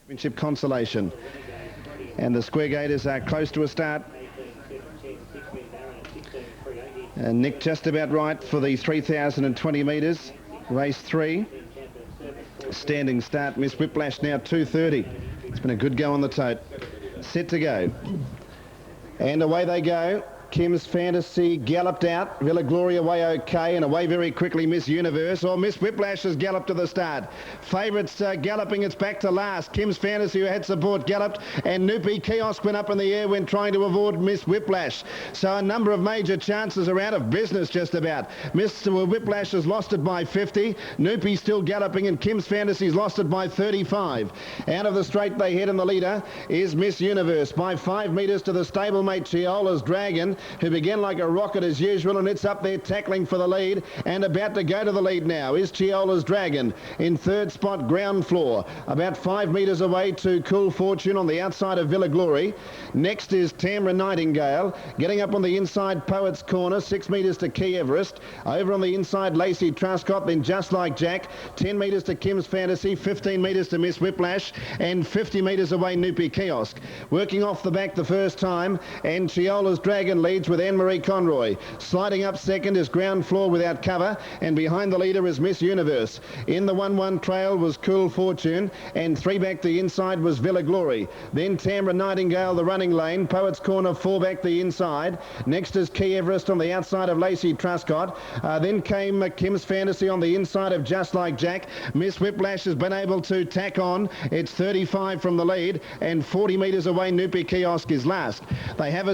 Championship consolation. And the square gators are close to a start. Nick just about right for the 3,020 metres. Race 3. Standing start. Miss Whiplash now 2:30. It's been a good go on the tote. Set to go. And away they go. Kim's Fantasy galloped out. Villa Gloria away okay, and away very quickly Miss Universe. Or Miss Whiplash has galloped to the start. Favourites galloping, it's back to last. Kim's Fantasy, who had support, galloped, and Noopy Kiosk went up in the air when trying to avoid Miss Whiplash. So a number of major chances are out of business just about. Miss Whiplash has lost it by 50. Noopy still galloping, and Kim's Fantasy's lost it by 35. Out of the straight they head, and the leader is Miss Universe by 5 metres to the stablemate Chiola's Dragon, who began like a rocket as usual, and it's up there tackling for the lead and about to go to the lead now is Chiola's Dragon. In third spot, Ground Floor, about 5 metres away to Cool Fortune on the outside of Villa Glory. Next is Tamra Nightingale, getting up on the inside Poet's Corner, 6 metres to Key Everest. Over on the inside Lacey Truscott, then Just Like Jack, 10 metres to Kim's Fantasy, 15 metres to Miss Whiplash, and 50 metres away Noopy Kiosk. Working off the back the first time, and Chiola's Dragon leads with Anne-Marie Conroy. Sliding up second is Ground Floor without cover, and behind the leader is Miss Universe. In the 1-1 trail was Cool Fortune, and 3 back the inside was Villa Glory. Then Tamra Nightingale the running lane, Poet's Corner 4 back the inside. Next is Key Everest on the outside of Lacey Truscott. Then came Kim's Fantasy on the inside of Just Like Jack. Miss Whiplash has been able to tack on. It's 35 from the lead, and 40 metres away Noopy Kiosk is last. They have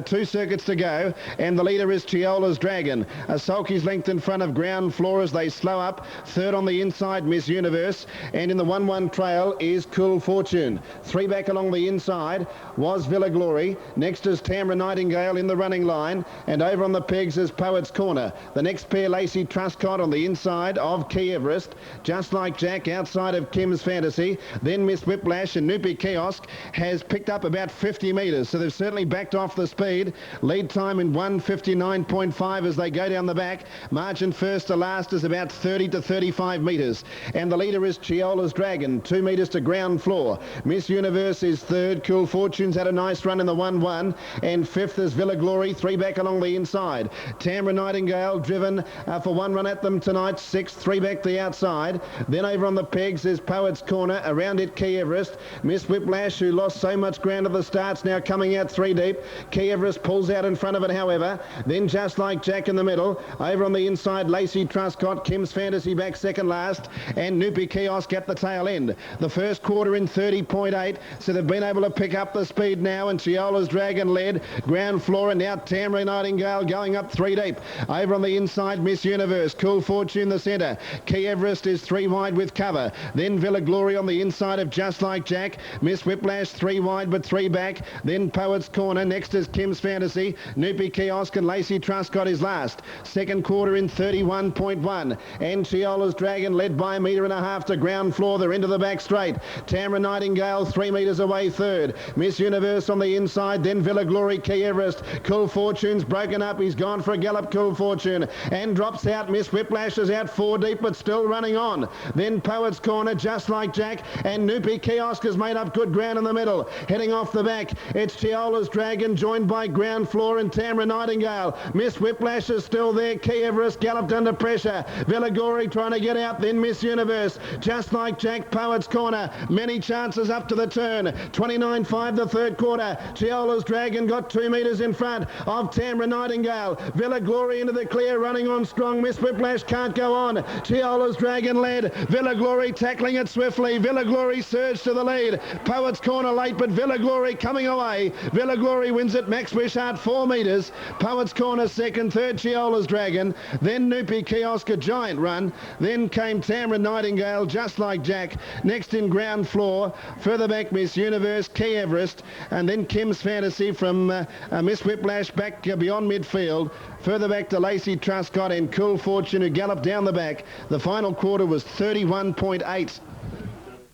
two circuits to go, and the leader is Chiola's Dragon. Sulky's length in front of Ground Floor as they slow up. Third on the inside, Miss Universe, and in the 1-1 trail is Cool Fortune. 3 back along the inside was Villa Glory. Next is Tamra Nightingale in the running line, and over on the pegs is Poet's Corner. The next pair, Lacey Truscott on the inside of Key Everest. Just Like Jack outside of Kim's Fantasy. Then Miss Whiplash, and Noopy Kiosk has picked up about 50 metres, so they've certainly backed off the speed. Lead time in 1:59.5 as they go down the back. Margin first to last is about 30 to 35 metres. And the leader is Chiola's Dragon, 2 metres to Ground Floor. Miss Universe is third. Cool Fortune's had a nice run in the 1-1. And fifth is Villa Glory, 3 back along the inside. Tamra Nightingale driven for 1 run at them tonight. 6th, 3 back the outside. Then over on the pegs is Poet's Corner. Around it, Key Everest. Miss Whiplash, who lost so much ground at the starts, now coming out 3 deep. Key Everest pulls out in front of it, however. Then Just Like Jack in the middle. Over on the inside, Lacey Truscott. Kim's Fantasy back second last. And Noopy Kiosk at the tail end. The first quarter in 30.8. So they've been able to pick up the speed now. And Chiola's Dragon led. Ground Floor, and now Tamra Nightingale going up 3 deep. Over on the inside, Miss Universe. Cool Fortune the centre. Key Everest is 3 wide with cover. Then Villa Glory on the inside of Just Like Jack. Miss Whiplash 3 wide but 3 back. Then Poet's Corner. Next is Kim's Fantasy. Noopy Kiosk and Lacey Truscott is last. Second quarter in 31.1. And Chiola's Dragon led by 1.5 metres to Ground Floor. They're into the back straight. Tamra Nightingale 3 metres away third. Miss Universe on the inside. Then Villa Glory, Key Everest. Cool Fortune's broken up. He's gone for a gallop, Cool Fortune, and drops out. Miss Whiplash is out 4 deep but still running on. Then Poet's Corner, Just Like Jack, and Noopy Kiosk has made up good ground in the middle. Heading off the back, it's Chiola's Dragon joined by Ground Floor and Tamra Nightingale. Miss Whiplash is still there. Key Everest galloped under pressure. Villa Glory trying to get out. Then Miss Universe. Just Like Jack, Poet's Corner. Many chances up to the turn. 29.5 the third quarter. Chiola's Dragon got 2 metres in front of Tamra Nightingale. Villa Glory into the clear, running on strong. Miss Whiplash can't go on. Chiola's Dragon led. Villa Glory tackling it swiftly. Villa Glory surged to the lead. Poet's Corner late, but Villa Glory coming away. Villa Glory wins it. Max Wishart 4 metres. Poet's Corner second, third Chiola's Dragon. Then Noopy Kiosk, a giant run. Then came Tamra Nightingale, Just Like Jack. Next in Ground Floor. Further back Miss Universe, Key Everest. And then Kim's Fantasy from Miss Whiplash back beyond midfield. Further back to Lacey Truscott and Cool Fortune, who galloped down the back. The final quarter was 31.8.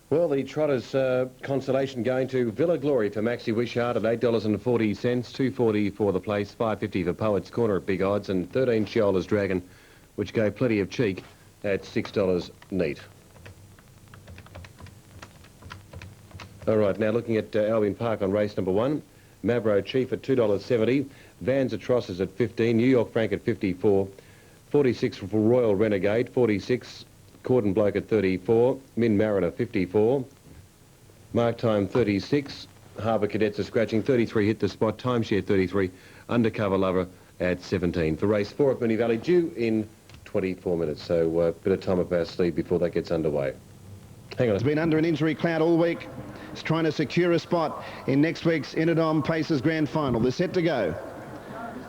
Well, the Trotters consolation going to Villa Glory for Maxi Wishart at $8.40, $2.40 for the place, $5.50 for Poet's Corner at big odds, and 13 Chiola's Dragon, which gave plenty of cheek at $6 neat. All right, now looking at Albion Park on race number 1. Mavro Chief at $2.70. Vans Atrocious at 15. New York Frank at 54. 46 for Royal Renegade. 46. Cordon Bloke at 34. Min Mariner 54. Mark Time 36. Harbour Cadets are scratching. 33 Hit the Spot. Timeshare 33. Undercover Lover at 17. For race 4 at Moonee Valley, due in 24 minutes. So a bit of time up our sleeve before that gets underway. Hang on. It's been under an injury cloud all week. It's trying to secure a spot in next week's Idom Pacers Grand Final. They're set to go.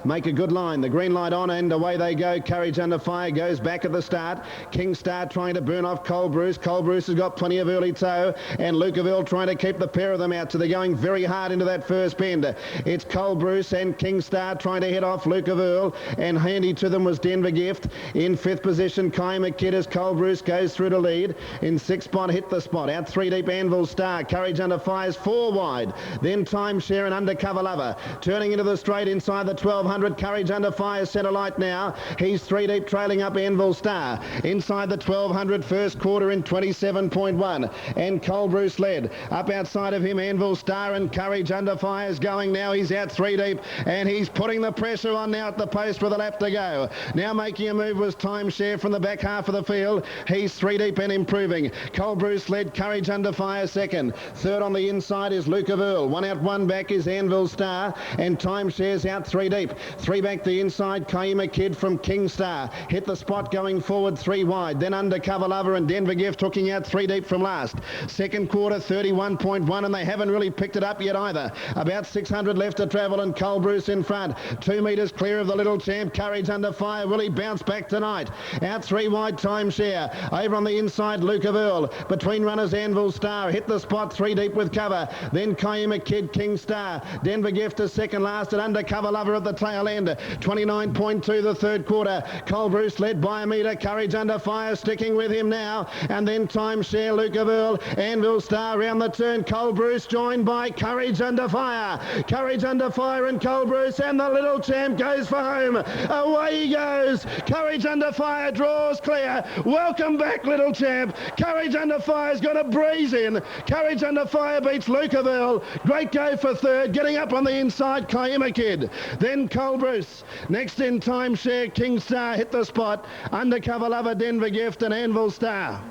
Make a good line. The green light on and away they go. Courage Under Fire goes back at the start. King Star trying to burn off Cole Bruce. Cole Bruce has got plenty of early toe, and Lucaville trying to keep the pair of them out. So they're going very hard into that first bend. It's Cole Bruce and King Star trying to head off Lucaville, and handy to them was Denver Gift. In 5th position, Kai McKidd as Cole Bruce goes through to lead. In 6th spot, Hit the Spot. Out 3 deep, Anvil Star. Courage Under Fire's 4 wide. Then Timeshare and Undercover Lover. Turning into the straight inside the 1200. Courage Under Fire centre light now. He's 3 deep, trailing up Anvil Star. Inside the 1200, first quarter in 27.1. And Cole Bruce led. Up outside of him, Anvil Star, and Courage Under Fire is going now. He's out 3 deep, and he's putting the pressure on now at the post with a lap to go. Now making a move was Timeshare from the back half of the field. He's 3 deep and improving. Cole Bruce led, Courage Under Fire second. Third on the inside is Lucaville. 1 out, 1 back is Anvil Star, and Timeshare's out 3 deep. 3 back the inside, Kaima Kid from King Star. Hit the Spot going forward 3 wide. Then Undercover Lover and Denver Gift hooking out 3 deep from last. Second quarter 31.1, and they haven't really picked it up yet either. About 600 left to travel, and Cole Bruce in front. 2 metres clear of the little champ. Courage Under Fire. Will he bounce back tonight? Out 3 wide, Timeshare. Over on the inside, Lucaville. Between runners, Anvil Star. Hit the Spot 3 deep with cover. Then Kaima Kid, King Star. Denver Gift is second last, and Undercover Lover at the tail end. 29.2 the third quarter. Cole Bruce led by a metre. Courage Under Fire sticking with him now. And then Timeshare, Lucaville, Anvil Star round the turn. Cole Bruce joined by Courage Under Fire. Courage Under Fire and Cole Bruce, and the little champ goes for home. Away he goes. Courage Under Fire draws clear. Welcome back, little champ. Courage Under Fire's got a breeze in. Courage Under Fire beats Lucaville. Great go for third. Getting up on the inside, Kaima Kid. Then Cole Bruce. Next in Timeshare, King Star, Hit the Spot. Undercover Lover, Denver Gift, and Anvil Star.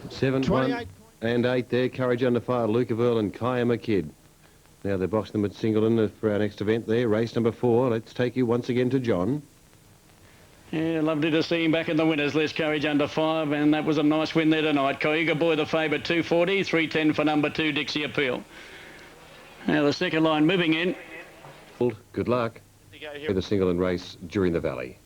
7, 1 and 8 there. Courage Under Fire, Lucaville and Kaima Kid. Now they're boxing them at Singleton for our next event there. Race number 4. Let's take you once again to John. Yeah, lovely to see him back in the winners list, Courage Under Fire, and that was a nice win there tonight. Coiga Boy the favourite, 240, 310 for number 2, Dixie Appeal. Now the second line moving in. Good luck for the Singleton race during the Valley.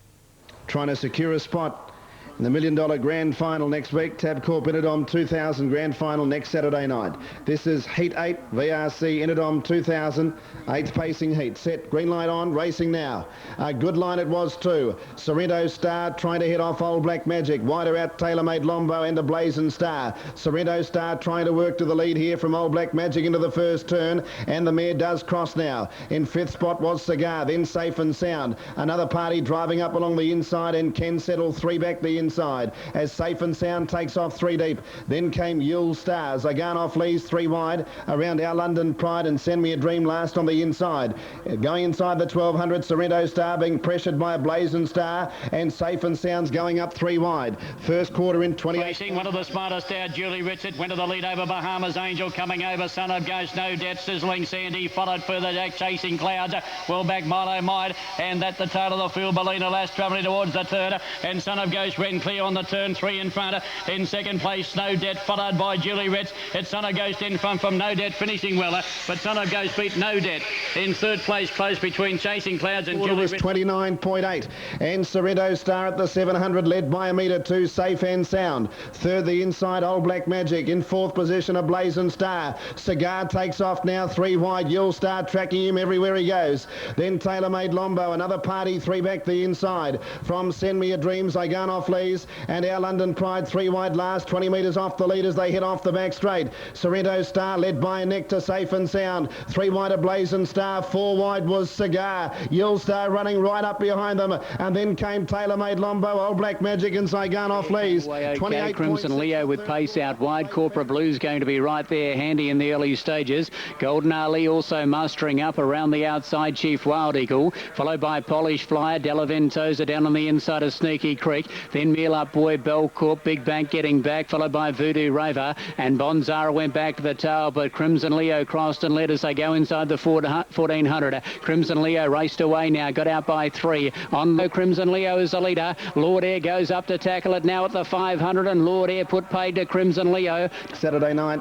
Trying to secure a spot in the $1 million Grand Final next week. Tabcorp Idom 2000 Grand Final next Saturday night. This is Heat 8, VRC Idom 2000, 8th pacing heat. Set, green light on, racing now. A good line it was too. Sorrento Star trying to hit off Old Black Magic. Wider out, Tailor-Made Lombo and a Blazing Star. Sorrento Star trying to work to the lead here from Old Black Magic into the first turn, and the mare does cross now. In 5th spot was Cigar, then Safe and Sound. Another party driving up along the inside, and Ken Settle 3 back the inside as Safe and Sound takes off 3 deep. Then came Yule Stars. Zaganov leads 3 wide around Our London Pride and Send Me a Dream last on the inside. Going inside the 1200, Sorrento Star being pressured by a Blazing Star, and Safe and Sound's going up 3 wide. First quarter in 28. Racing, one of the smartest out, Julie Richard went to the lead over Bahamas Angel, coming over Son of Ghost, No Debt, Sizzling Sandy, followed further Jack Chasing Clouds, well back Milo Might, and at the tail of the field, Belina Lass travelling towards the third, and Son of Ghost ran clear on the turn, 3 in front. In second place, No Debt, followed by Julie Ritz. It's Son of Ghost in front from No Debt, finishing well, but Son of Ghost beat No Debt. In third place, close between Chasing Clouds and Julie Ritz. 29.8, and Sorrento Star at the 700, led by a metre 2, Safe and Sound. Third, the inside, Old Black Magic. In 4th position, a Blazing Star. Cigar takes off now, 3 wide. Yule Star tracking him everywhere he goes. Then Tailor-Made Lombo, another party, 3 back the inside. From Send Me a Dream, Zaganov leads. Please, and Our London Pride 3 wide last, 20 metres off the lead as they head off the back straight. Sorrento Star led by Nectar, safe and sound. 3 wide a Blazing Star, 4 wide was Cigar. Yield Star running right up behind them, and then came Tailor Made Lombo, Old Black Magic and Saigon off Lees. Okay, Crimson Leo with pace out wide. Corporate Blue's going to be right there, handy in the early stages. Golden Ali also mustering up around the outside. Chief Wild Eagle, followed by Polish Flyer. Della Ventosa down on the inside of Sneaky Creek. Then Meal Up Boy, Belcorp, Big Bank getting back, followed by Voodoo Raver. And Bonzara went back to the tail, but Crimson Leo crossed and led as they go inside the 1400. Crimson Leo raced away now, got out by 3. On the Crimson Leo is the leader. Lord Air goes up to tackle it now at the 500, and Lord Air put paid to Crimson Leo. Saturday night.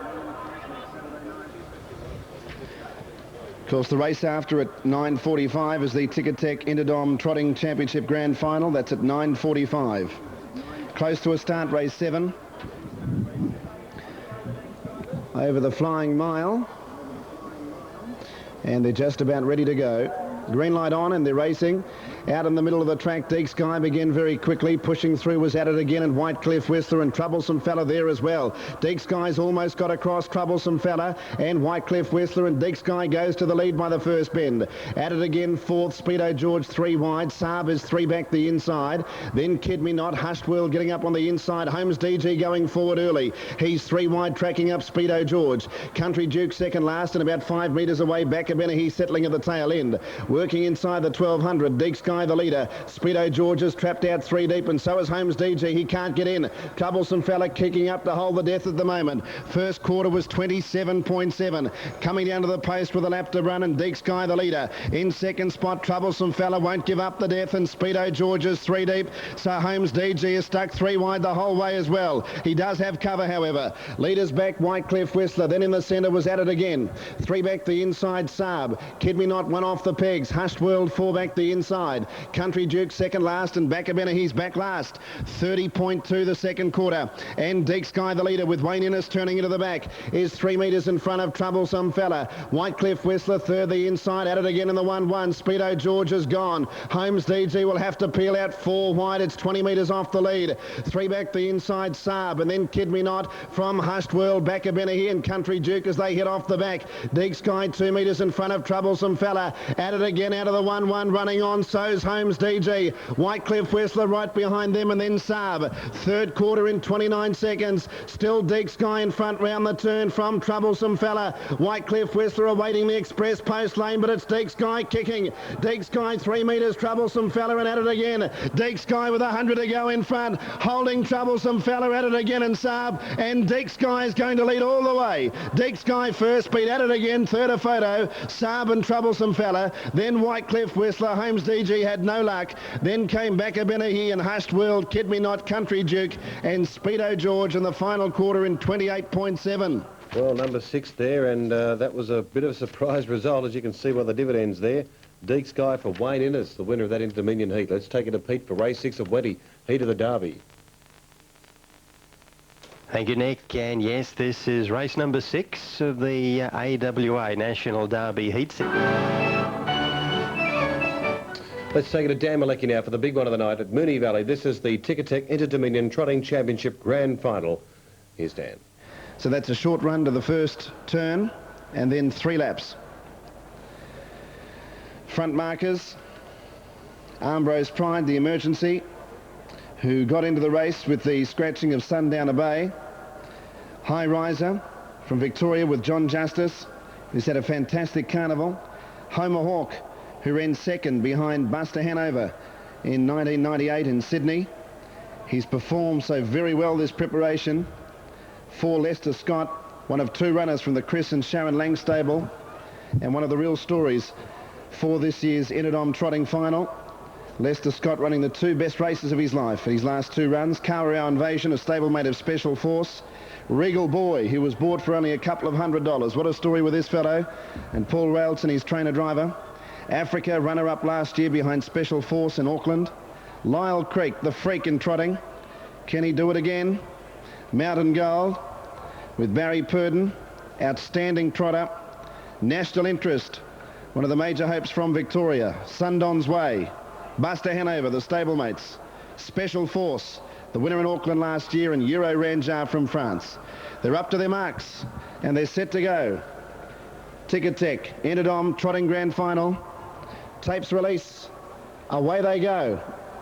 Of course, the race after at 9:45 is the Ticketek Idom Trotting Championship Grand Final. That's at 9:45. Close to a start, race 7. Over the Flying Mile. And they're just about ready to go. Green light on and they're racing. Out in the middle of the track, Deek Sky began very quickly. Pushing through was at it again, and Whitecliff Whistler and Troublesome Fella there as well. Deek Sky's almost got across Troublesome Fella, and Whitecliff Whistler, and Deek Sky goes to the lead by the first bend. At it again, 4th, Speedo George 3 wide. Saab is 3 back the inside. Then Kid Me Not, Hushed World getting up on the inside. Holmes DG going forward early. He's 3 wide, tracking up Speedo George. Country Duke second last, and about 5 metres away. Backabenahy settling at the tail end. Working inside the 1200, Deek Sky the leader. Speedo George is trapped out 3 deep, and so is Holmes DG. He can't get in. Troublesome Fella kicking up to hold the death at the moment. First quarter was 27.7. Coming down to the post with a lap to run, and Deek Sky the leader. In second spot, Troublesome Fella won't give up the death, and Speedo George is 3 deep. So Holmes DG is stuck 3 wide the whole way as well. He does have cover, however. Leaders back, Whitecliff Whistler. Then in the centre was at it again. 3 back the inside, Saab. Kid Me Not, 1 off the pegs. Hushed World, 4 back the inside. Country Duke second last, and Backabenahy's back last. 30.2 the second quarter. And Deek Sky the leader, with Wayne Innes turning into the back, is 3 metres in front of Troublesome Fella. Whitecliff Whistler third the inside, at it again in the 1-1. Speedo George is gone. Holmes DG will have to peel out 4 wide. It's 20 metres off the lead. 3 back the inside, Saab, and then Kid Me Not from Hushed World, Backabenahy and Country Duke as they hit off the back. Deek Sky 2 metres in front of Troublesome Fella. At it again out of the 1-1, running on. So's Holmes DG. Whitecliff Whistler right behind them, and then Saab. Third quarter in 29 seconds. Still Deek Sky in front round the turn from Troublesome Fella. Whitecliff Whistler awaiting the express post lane, but it's Deek Sky kicking. Deek Sky 3 metres, Troublesome Fella, and at it again. Deek Sky with 100 to go in front, holding Troublesome Fella. At it again, and Saab, and Deek Sky is going to lead all the way. Deek Sky first, speed at it again, third a photo, Saab and Troublesome Fella. Then Whitecliff Whistler. Holmes DG had no luck. Then came Backabenahy and Hushed World, Kid Me Not, Country Duke and Speedo George in the final quarter in 28.7. Well, number 6 there, and that was a bit of a surprise result, as you can see by the dividends there. Deek Sky for Wayne Innes, the winner of that Inter-Dominion heat. Let's take it to Pete for race 6 of Wenty, heat of the Derby. Thank you, Nick. And yes, this is race number 6 of the AWA National Derby Heats. Let's take it to Dan Malecki now for the big one of the night at Moonee Valley. This is the Ticketek Inter-Dominion Trotting Championship Grand Final. Here's Dan. So that's a short run to the first turn, and then 3 laps. Front markers, Ambrose Pride, the emergency, who got into the race with the scratching of Sundowner Bay. High Riser from Victoria with John Justice, who's had a fantastic carnival. Homer Hawk, who ran second behind Buster Hanover in 1998 in Sydney. He's performed so very well this preparation. For Lester Scott, one of 2 runners from the Chris and Sharon Lang stable, and one of the real stories for this year's Idom Trotting Final. Lester Scott running the 2 best races of his life, his last 2 runs. Kawarau Invasion, a stablemate of Special Force. Regal Boy, who was bought for only a couple of $100. What a story with this fellow. And Paul Railton, his trainer-driver. Africa, runner-up last year behind Special Force in Auckland. Lyle Creek, the freak in trotting. Can he do it again? Mountain Gold with Barry Purdon, outstanding trotter. National Interest, one of the major hopes from Victoria. Sundon's Way, Buster Hanover, the stablemates. Special Force, the winner in Auckland last year, and Euro Ranjar from France. They're up to their marks, and they're set to go. Tic-a-tic, Idom, trotting grand final. Tapes release. Away they go.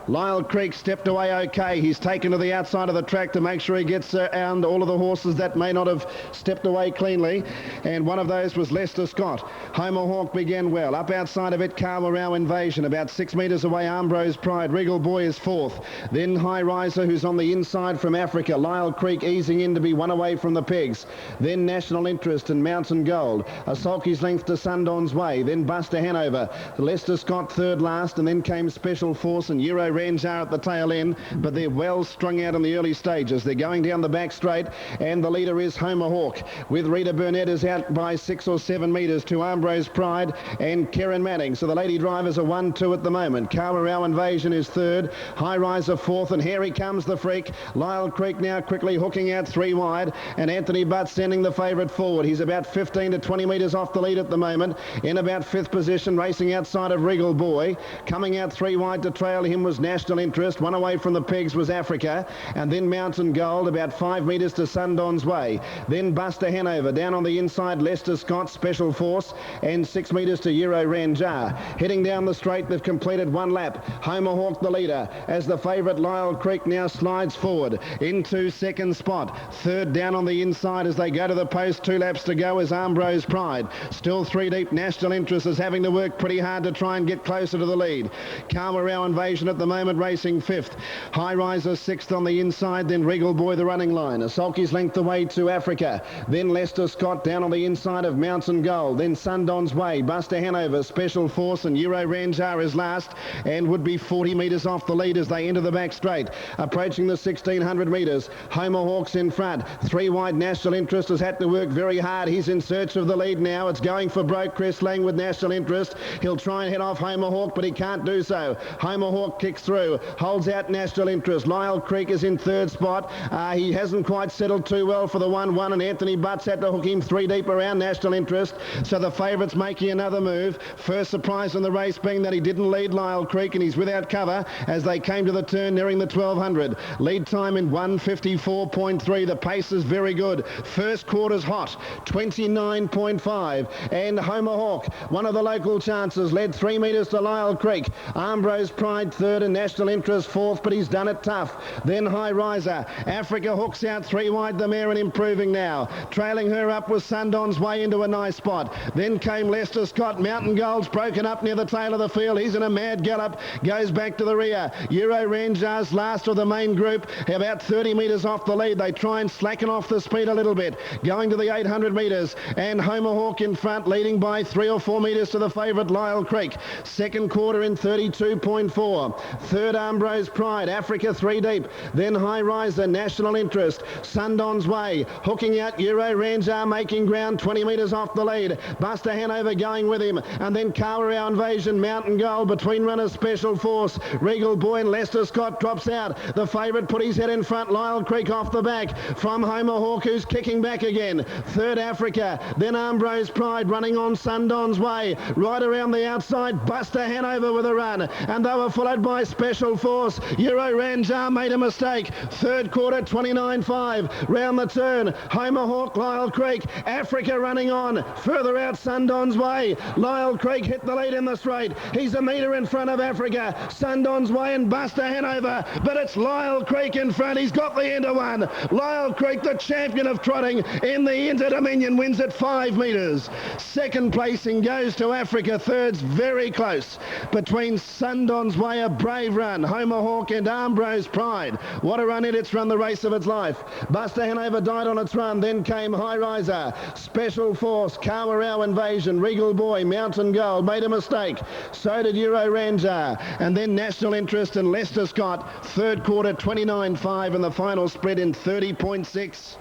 Lyle Creek stepped away okay. He's taken to the outside of the track to make sure he gets around all of the horses that may not have stepped away cleanly. And one of those was Leicester Scott. Homer Hawk began well. Up outside of it, Kawarau Invasion. About 6 metres away, Ambrose Pride. Regal Boy is fourth. Then High Riser, who's on the inside from Africa. Lyle Creek easing in to be one away from the Pigs. Then National Interest and Mountain Gold. A sulky's length to Sundawn's Way. Then Buster Hanover. Leicester Scott third last, and then came Special Force and Euro Ranjar at the tail end, but they're well strung out in the early stages. They're going down the back straight, and the leader is Homer Hawk, with Rita Burnett is out by 6 or 7 metres to Ambrose Pride and Karen Manning. So the lady drivers are 1-2 at the moment. Kawarau Invasion is third, High Riser fourth, and here he comes, the freak. Lyle Creek now quickly hooking out 3 wide, and Anthony Butt sending the favourite forward. He's about 15 to 20 metres off the lead at the moment, in about 5th position, racing outside of Regal Boy. Coming out 3 wide to trail him was National Interest. One away from the Pigs was Africa, and then Mountain Gold about 5 metres to Sundawn's Way. Then Buster Hanover. Down on the inside, Leicester Scott, Special Force, and 6 metres to Euro Ranjar. Heading down the straight, they've completed 1 lap. Homer Hawk the leader, as the favourite Lyle Creek now slides forward into second spot. Third down on the inside as they go to the post. 2 laps to go is Ambrose Pride. Still 3 deep. National Interest is having to work pretty hard to try and get closer to the lead. Kawarau Invasion at the moment racing 5th. High Riser 6th on the inside, then Regal Boy the running line. A sulky's length away to Africa. Then Leicester Scott down on the inside of Mountain Gold. Then Sundawn's Way, Buster Hanover, Special Force, and Euro Ranjar is last and would be 40 metres off the lead as they enter the back straight. Approaching the 1600 metres, Homer Hawk's in front. 3 wide. National Interest has had to work very hard. He's in search of the lead now. It's going for broke. Chris Lang with National Interest. He'll try and head off Homer Hawk, but he can't do so. Homer Hawk kicks through, holds out National Interest. Lyle Creek is in third spot. He hasn't quite settled too well for the 1-1, and Anthony Butts had to hook him 3 deep around National Interest. So the favourite's making another move. First surprise in the race being that he didn't lead Lyle Creek, and he's without cover as they came to the turn nearing the 1200. Lead time in 1:54.3. The pace is very good. First quarter's hot, 29.5. And Homer Hawk, one of the local chances, led 3 metres to Lyle Creek. Ambrose Pride third and National Interest fourth, but he's done it tough. Then High Riser. Africa hooks out 3 wide, the mare, and improving now. Trailing her up was Sundawn's Way into a nice spot. Then came Leicester Scott. Mountain Gold's broken up near the tail of the field. He's in a mad gallop. Goes back to the rear. Euro Ranjar's last of the main group, about 30 metres off the lead. They try and slacken off the speed a little bit. Going to the 800 metres, and Homer Hawk in front, leading by 3 or 4 metres to the favourite Lyle Creek. Second quarter in 32.4. Third, Ambrose Pride. Africa 3 deep. Then High Riser, National Interest. Sundawn's Way. Hooking out Euro Ranjar, making ground 20 metres off the lead. Buster Hanover going with him. And then Kawarau Invasion, Mountain Gold. Between runners, Special Force. Regal Boy and Leicester Scott drops out. The favourite put his head in front. Lyle Creek off the back from Homer Hawk, who's kicking back again. Third, Africa. Then Ambrose Pride running on Sundawn's Way. Right around the outside, Buster Hanover with a run. And they were followed by Special Force. Euro Ranjar made a mistake. Third quarter, 29.5. Round the turn, Homer Hawk, Lyle Creek. Africa running on. Further out, Sundawn's Way. Lyle Creek hit the lead in the straight. He's a metre in front of Africa. Sundawn's Way and Buster Hanover. But it's Lyle Creek in front. He's got the end of one. Lyle Creek, the champion of trotting in the Inter-Dominion, wins at 5 metres. Second placing goes to Africa. Third's very close between Sundawn's Way, a brave run. Homer Hawk and Ambrose Pride. What a run it's run the race of its life. Buster Hanover died on its run. Then came High Riser, Special Force, Kawarau Invasion, Regal Boy, Mountain Gold made a mistake. So did Euro Ranjar. And then National Interest and Leicester Scott. Third quarter 29.5 and the final spread in 30.6.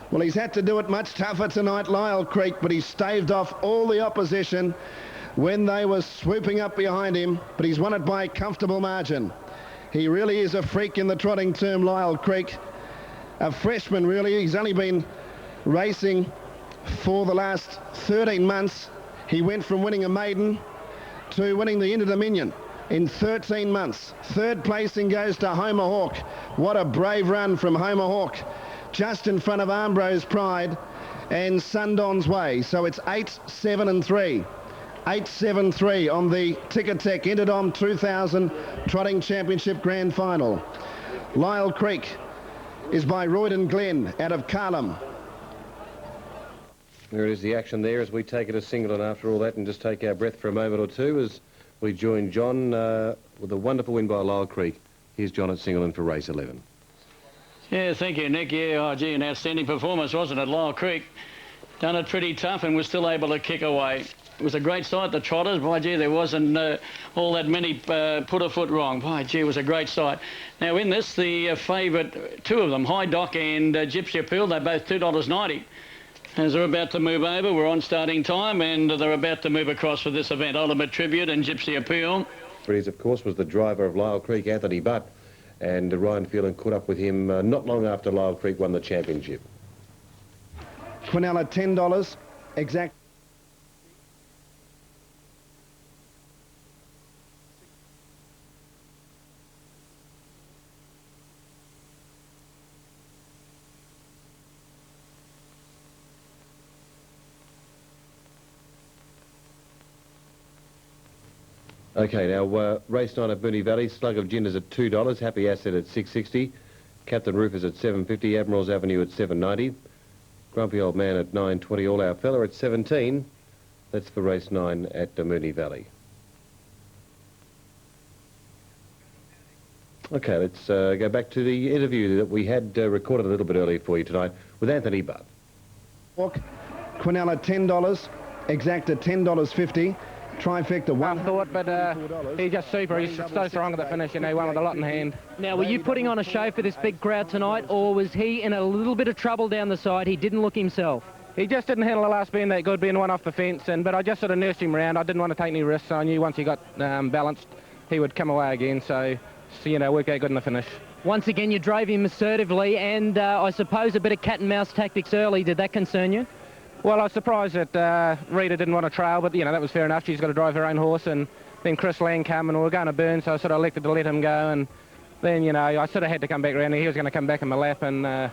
Well, he's had to do it much tougher tonight, Lyle Creek, but he staved off all the opposition when they were swooping up behind him, but he's won it by a comfortable margin. He really is a freak in the trotting term, Lyle Creek. A freshman, really. He's only been racing for the last 13 months. He went from winning a maiden to winning the Inter-Dominion. in 13 months. Third placing goes to Homer Hawk. What a brave run from Homer Hawk. Just in front of Ambrose Pride and Sundon's Way. So it's 8, 7 and 3. 8-7-3 on the Ticketek Idom 2000 Trotting Championship Grand Final. Lyle Creek is by Royden Glen out of Carlum. There it is, the action there as we take it a single, and after all that, and just take our breath for a moment or two as we join John with a wonderful win by Lyle Creek. Here's John at Singleton for race 11. Yeah, thank you, Nick. Yeah, oh, gee, an outstanding performance, wasn't it? Lyle Creek done it pretty tough and was still able to kick away. It was a great sight, the trotters. By gee, there wasn't all that many put a foot wrong. By gee, it was a great sight. Now, in this, the favourite, two of them, High Dock and Gypsy Appeal, they're both $2.90. As they're about to move over, we're on starting time, and they're about to move across for this event. Ultimate Tribute and Gypsy Appeal. Breeze, of course, was the driver of Lyle Creek, Anthony Butt, and Ryan Phelan caught up with him not long after Lyle Creek won the championship. Quinella, $10, exact. Okay, now race 9 at Moonee Valley. Slug of Gin is at $2. Happy Asset at $6.60. Captain Roof is at $7.50. Admiral's Avenue at $7.90. Grumpy Old Man at $9.20. All Our Fella at $17. That's for race 9 at Moonee Valley. Okay, let's go back to the interview that we had recorded a little bit earlier for you tonight with Anthony Butt. Quinella, $10. Exact at $10.50. Trifecta, one thought, but he's just super. He's so strong at the finish, you know, one with a lot in hand. Now, were you putting on a show for this big crowd tonight, or was he in a little bit of trouble down the side? He didn't look himself. He just didn't handle the last being that good, being one off the fence, but I just sort of nursed him around. I didn't want to take any risks, so I knew once he got balanced, he would come away again, so you know, worked out good in the finish. Once again, you drove him assertively, and I suppose a bit of cat and mouse tactics early. Did that concern you? Well, I was surprised that Rita didn't want to trail, but, you know, that was fair enough. She's got to drive her own horse, and then Chris Lang came, and we were going to burn, so I sort of elected to let him go, and then, you know, I sort of had to come back around. He was going to come back in my lap, and,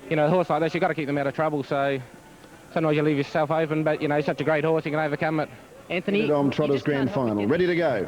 you know, a horse like this, you've got to keep them out of trouble, so sometimes you leave yourself open, but, you know, he's such a great horse, you can overcome it. Anthony, Idom Trotters Grand Final, ready to go.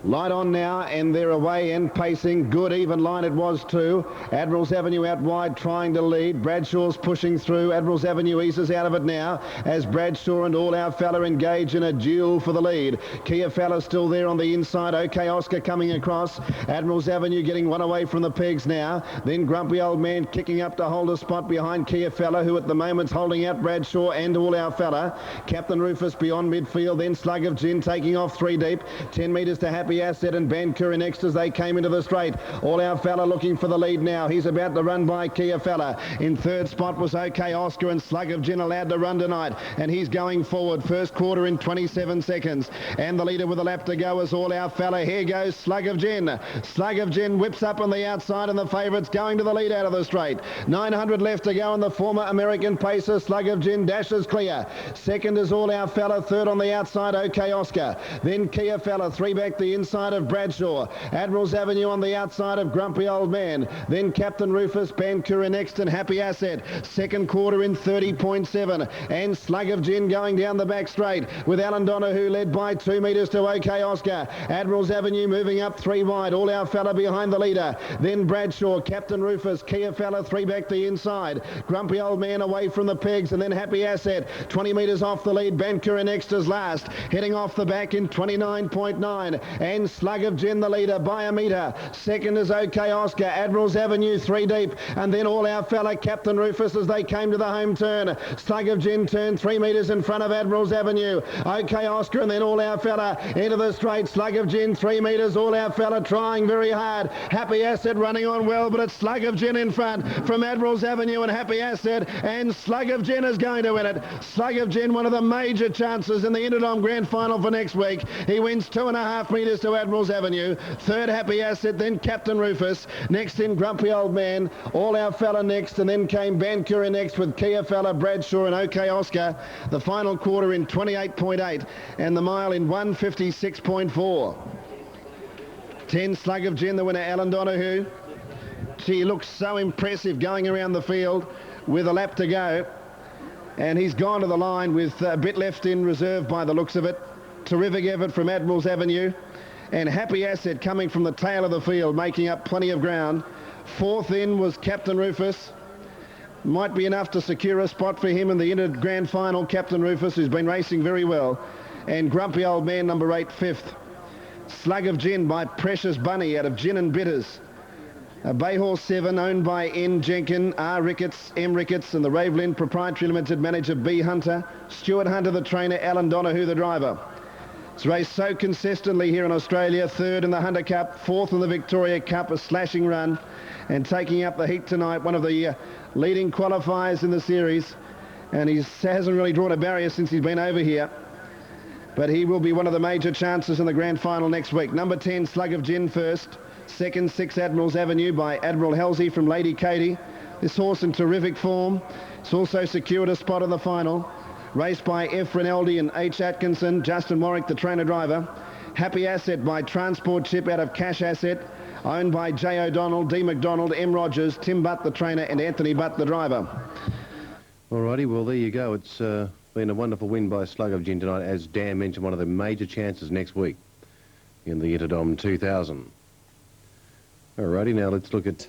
Light on now, and they're away and pacing. Good even line it was too. Admiral's Avenue out wide trying to lead. Bradshaw's pushing through. Admiral's Avenue eases out of it now as Bradshaw and All Our Fella engage in a duel for the lead. Kia Fella still there on the inside. OK Oscar coming across. Admiral's Avenue getting one away from the pegs now. Then Grumpy Old Man kicking up to hold a spot behind Kia Fella, who at the moment's holding out Bradshaw and All Our Fella. Captain Rufus beyond midfield. Then Slug of Gin taking off 3 deep. 10 metres to Happy Asset and Bankura next as they came into the straight. All Our Fella looking for the lead now. He's about to run by Kia Fella. In third spot was OK Oscar, and Slug of Gin allowed to run tonight. And he's going forward. First quarter in 27 seconds. And the leader with a lap to go is All Our Fella. Here goes Slug of Gin. Slug of Gin whips up on the outside, and the favourites going to the lead out of the straight. 900 left to go, and the former American pacer Slug of Gin dashes clear. Second is All Our Fella. Third on the outside, OK Oscar. Then Kia Fella. 3 back the inside of Bradshaw. Admiral's Avenue on the outside of Grumpy Old Man. Then Captain Rufus, Bankura next, and Happy Asset. Second quarter in 30.7. And Slug of Gin going down the back straight with Alan Donahue led by 2 metres to OK Oscar. Admiral's Avenue moving up 3 wide. All Our Fella behind the leader. Then Bradshaw, Captain Rufus, Kia Fella 3 back the inside. Grumpy Old Man away from the pegs, and then Happy Asset 20 metres off the lead. Bankura next is last. Heading off the back in 29.9. And Slug of Gin the leader by a metre. Second is OK Oscar. Admiral's Avenue 3 deep, and then All Our Fella, Captain Rufus as they came to the home turn. Slug of Gin turned 3 metres in front of Admiral's Avenue. OK Oscar and then All Our Fella into the straight. Slug of Gin 3 metres. All Our Fella trying very hard. Happy Asset running on well, but it's Slug of Gin in front from Admiral's Avenue and Happy Asset, and Slug of Gin is going to win it. Slug of Gin, one of the major chances in the Idom Grand Final for next week. He wins 2.5 metres to Admiral's Avenue. Third, Happy Asset, then Captain Rufus. Next in Grumpy Old Man. All Our Fella next, and then came Bancura next with Kia Fella, Bradshaw and OK Oscar. The final quarter in 28.8 and the mile in 156.4. 10 Slug of Gin, the winner, Alan Donahue. She looks so impressive going around the field with a lap to go. And he's gone to the line with a bit left in reserve by the looks of it. Terrific effort from Admiral's Avenue. And Happy Asset coming from the tail of the field, making up plenty of ground. Fourth in was Captain Rufus. Might be enough to secure a spot for him in the Inter Grand Final, Captain Rufus, who's been racing very well. And Grumpy Old Man, number 8, fifth. Slug of Gin by Precious Bunny out of Gin and Bitters. Bay Horse 7, owned by N. Jenkin, R. Ricketts, M. Ricketts, and the Ravelin Proprietary Limited manager B. Hunter. Stuart Hunter, the trainer, Alan Donahue, the driver. It's raced so consistently here in Australia. Third in the Hunter Cup, fourth in the Victoria Cup, a slashing run. And taking up the heat tonight, one of the leading qualifiers in the series. And he hasn't really drawn a barrier since he's been over here. But he will be one of the major chances in the grand final next week. Number 10, Slug of Gin first. Second, 6 Admiral's Avenue by Admiral Halsey from Lady Katie. This horse in terrific form. It's also secured a spot in the final. Raced by F. Rinaldi and H. Atkinson. Justin Warwick, the trainer-driver. Happy Asset by Transport Chip out of Cash Asset. Owned by J. O'Donnell, D. McDonald, M. Rogers, Tim Butt, the trainer, and Anthony Butt, the driver. Alrighty, well, there you go. It's been a wonderful win by Slug of Gin tonight. As Dan mentioned, one of the major chances next week in the Idom 2000. Alrighty, now let's look at...